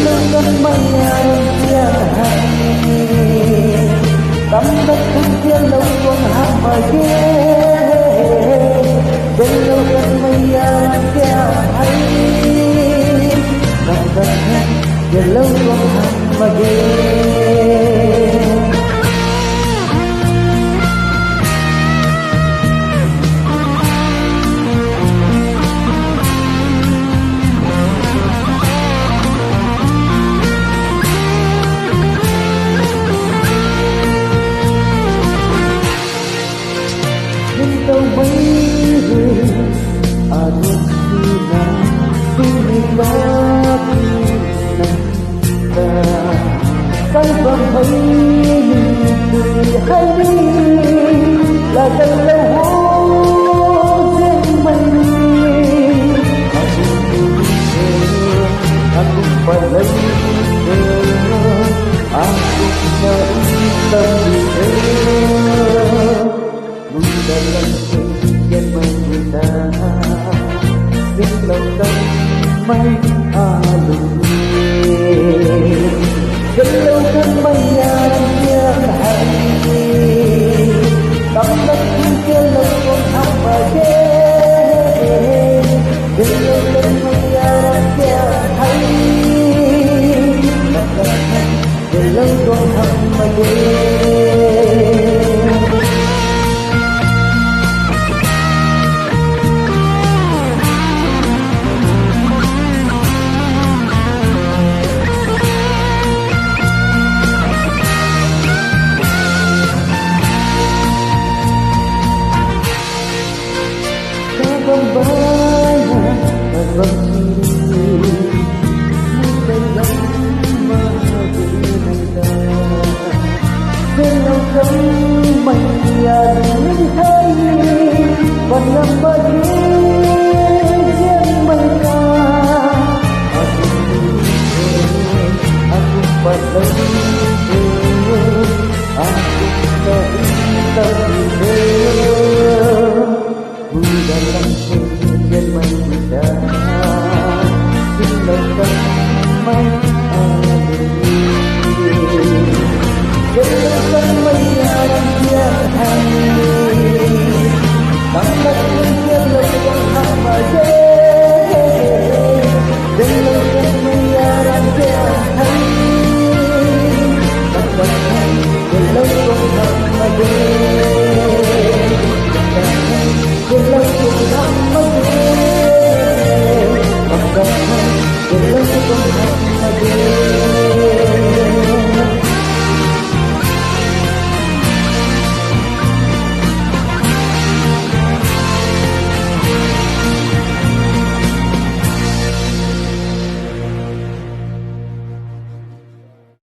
Jangan mayang tiang hari Tambat tiang lawang hamage Jangan mayang tiang hari Tambat tiang lawang hamage Tao mấy người aduh sina sila kita kay banghay ni hari lagal lawo mani aku palay aku dalam sekian menita Silau damai